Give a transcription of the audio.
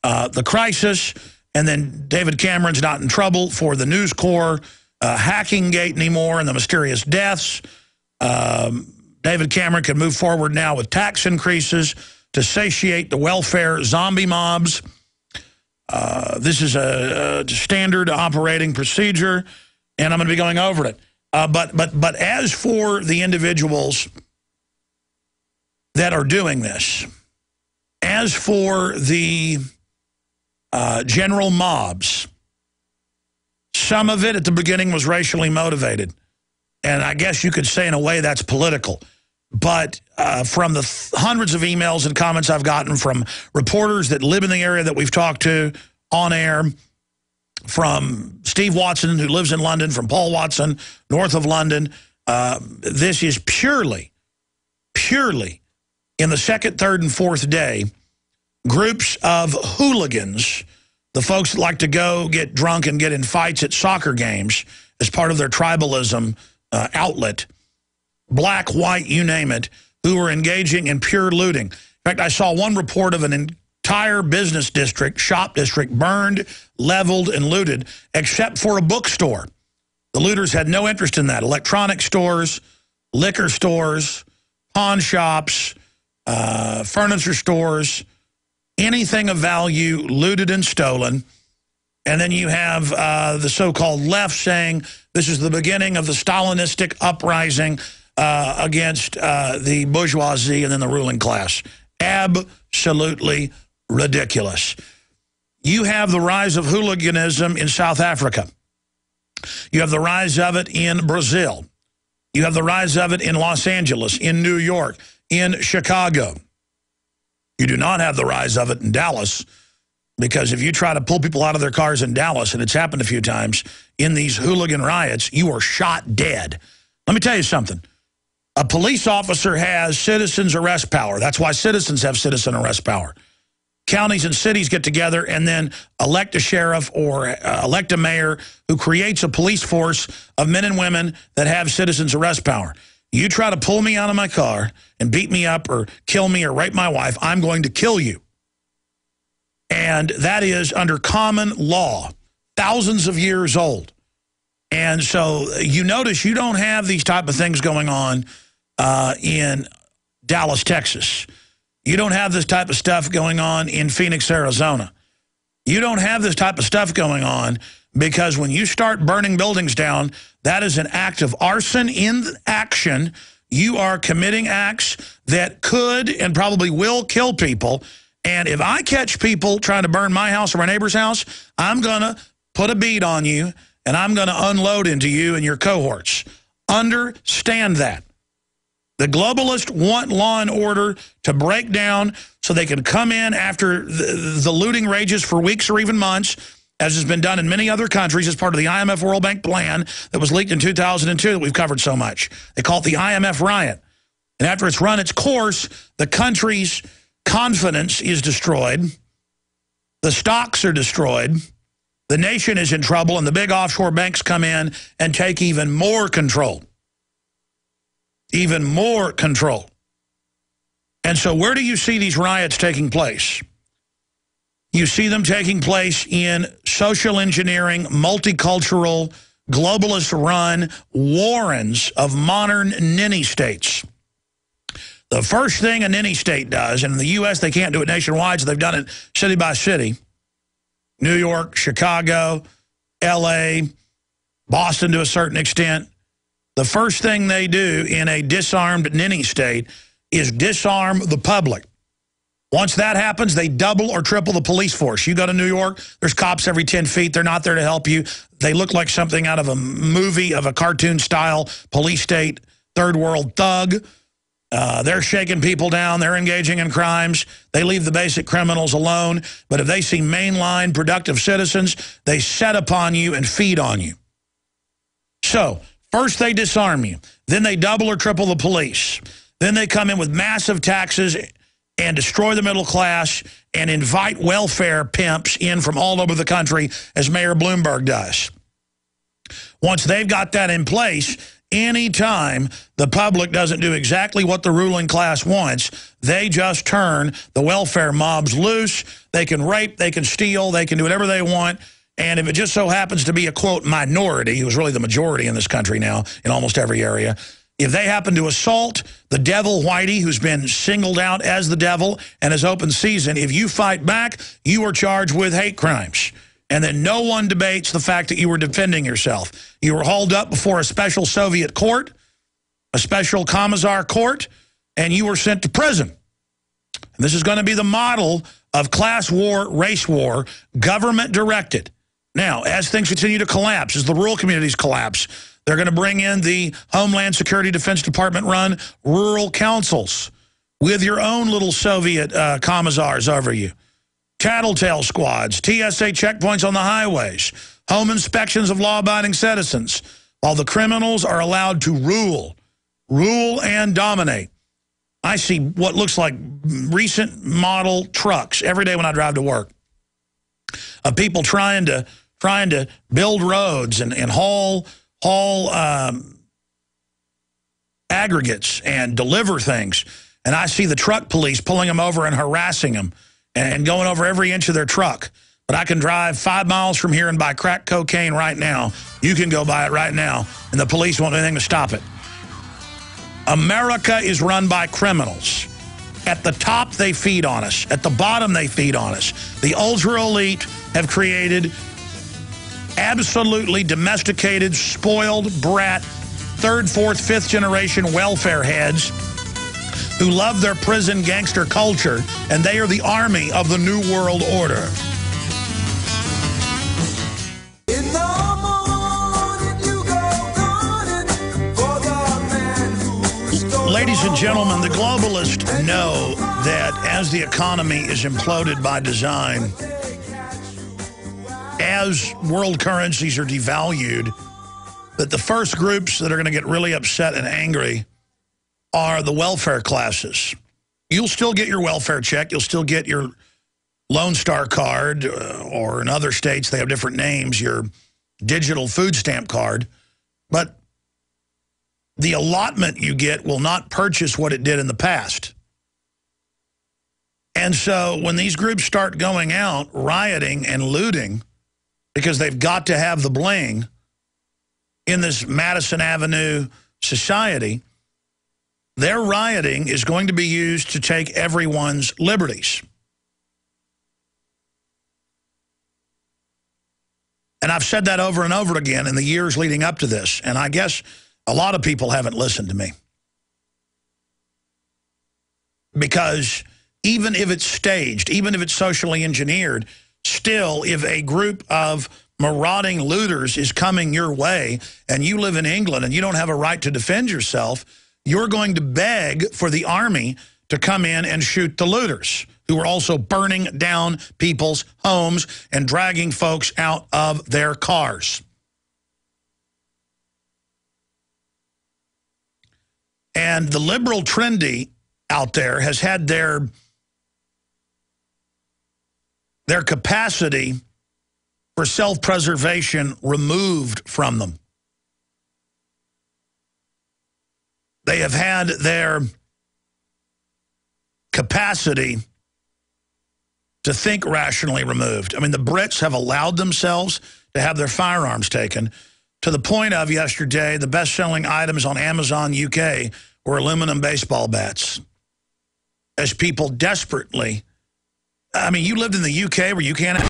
the crisis, and then David Cameron's not in trouble for the News Corps hacking gate anymore and the mysterious deaths. David Cameron can move forward now with tax increases to satiate the welfare zombie mobs. This is a standard operating procedure, and I'm going to be going over it. But as for the individuals that are doing this, as for the general mobs, some of it at the beginning was racially motivated. And I guess you could say in a way that's political. But from the hundreds of emails and comments I've gotten from reporters that live in the area that we've talked to on air, from Steve Watson, who lives in London, from Paul Watson, north of London, this is purely in the second, third, and fourth day, groups of hooligans, the folks that like to go get drunk and get in fights at soccer games as part of their tribalism outlet, black, white, you name it, who are engaging in pure looting. In fact, I saw one report of an entire business district, shop district, burned, leveled, and looted, except for a bookstore. The looters had no interest in that. Electronic stores, liquor stores, pawn shops, furniture stores, anything of value looted and stolen. And then you have the so-called left saying this is the beginning of the Stalinistic uprising against the bourgeoisie and then the ruling class. Absolutely ridiculous. You have the rise of hooliganism in South Africa. You have the rise of it in Brazil. You have the rise of it in Los Angeles, in New York, in Chicago. You do not have the rise of it in Dallas, because if you try to pull people out of their cars in Dallas, and it's happened a few times, in these hooligan riots, you are shot dead. Let me tell you something. A police officer has citizens arrest power. That's why citizens have citizen arrest power. Counties and cities get together and then elect a sheriff or elect a mayor who creates a police force of men and women that have citizens arrest power. You try to pull me out of my car and beat me up or kill me or rape my wife, I'm going to kill you. And that is under common law, thousands of years old. And so you notice you don't have these type of things going on in Dallas, Texas. You don't have this type of stuff going on in Phoenix, Arizona. You don't have this type of stuff going on because when you start burning buildings down, that is an act of arson in action. You are committing acts that could and probably will kill people. And if I catch people trying to burn my house or my neighbor's house, I'm going to put a bead on you and I'm going to unload into you and your cohorts. Understand that. The globalists want law and order to break down so they can come in after the looting rages for weeks or even months, as has been done in many other countries as part of the IMF World Bank plan that was leaked in 2002 that we've covered so much. They call it the IMF riot. And after it's run its course, the country's confidence is destroyed. The stocks are destroyed. The nation is in trouble, and the big offshore banks come in and take even more control. Even more control. And so where do you see these riots taking place? You see them taking place in social engineering, multicultural, globalist-run warrens of modern ninny states. The first thing a ninny state does, and in the U.S. they can't do it nationwide, so they've done it city by city, New York, Chicago, L.A., Boston to a certain extent. The first thing they do in a disarmed ninny state is disarm the public. Once that happens, they double or triple the police force. You go to New York, there's cops every 10 feet. They're not there to help you. They look like something out of a movie of a cartoon-style police state, third world thug. They're shaking people down. They're engaging in crimes. They leave the basic criminals alone. But if they see mainline productive citizens, they set upon you and feed on you. So first they disarm you. Then they double or triple the police. Then they come in with massive taxes and destroy the middle class and invite welfare pimps in from all over the country, as Mayor Bloomberg does. Once they've got that in place, Anytime the public doesn't do exactly what the ruling class wants, they just turn the welfare mobs loose. They can rape, they can steal, they can do whatever they want. And if it just so happens to be a, quote, minority, who's really the majority in this country now in almost every area, if they happen to assault the devil Whitey, who's been singled out as the devil and is open season, if you fight back, you are charged with hate crimes. And then no one debates the fact that you were defending yourself. You were hauled up before a special Soviet court, a special commissar court, and you were sent to prison. And this is going to be the model of class war, race war, government directed. Now, as things continue to collapse, as the rural communities collapse, they're going to bring in the Homeland Security Defense Department run rural councils with your own little Soviet commissars over you. Tattletale squads, TSA checkpoints on the highways, home inspections of law-abiding citizens, while the criminals are allowed to rule and dominate. I see what looks like recent model trucks every day when I drive to work of people trying to build roads and haul aggregates and deliver things. And I see the truck police pulling them over and harassing them and going over every inch of their truck. But I can drive 5 miles from here and buy crack cocaine right now. You can go buy it right now, and the police won't do anything to stop it. America is run by criminals. At the top, they feed on us. At the bottom, they feed on us. The ultra-elite have created absolutely domesticated, spoiled brat, 3rd, 4th, 5th generation welfare heads who love their prison gangster culture, and they are the army of the New World Order. Ladies and gentlemen, the globalists know that as the economy is imploded by design, as world currencies are devalued, that the first groups that are going to get really upset and angry are the welfare classes. You'll still get your welfare check. You'll still get your Lone Star card, or in other states they have different names, your digital food stamp card. But the allotment you get will not purchase what it did in the past. And so when these groups start going out, rioting and looting, because they've got to have the bling in this Madison Avenue society, their rioting is going to be used to take everyone's liberties. And I've said that over and over again in the years leading up to this, and I guess a lot of people haven't listened to me. Because even if it's staged, even if it's socially engineered, still, if a group of marauding looters is coming your way and you live in England and you don't have a right to defend yourself, you're going to beg for the army to come in and shoot the looters, who are also burning down people's homes and dragging folks out of their cars. And the liberal trendy out there has had their capacity for self-preservation removed from them. They have had their capacity to think rationally removed. I mean, the Brits have allowed themselves to have their firearms taken, to the point of yesterday, the best-selling items on Amazon UK were aluminum baseball bats. As people desperately, I mean, you lived in the UK where you can't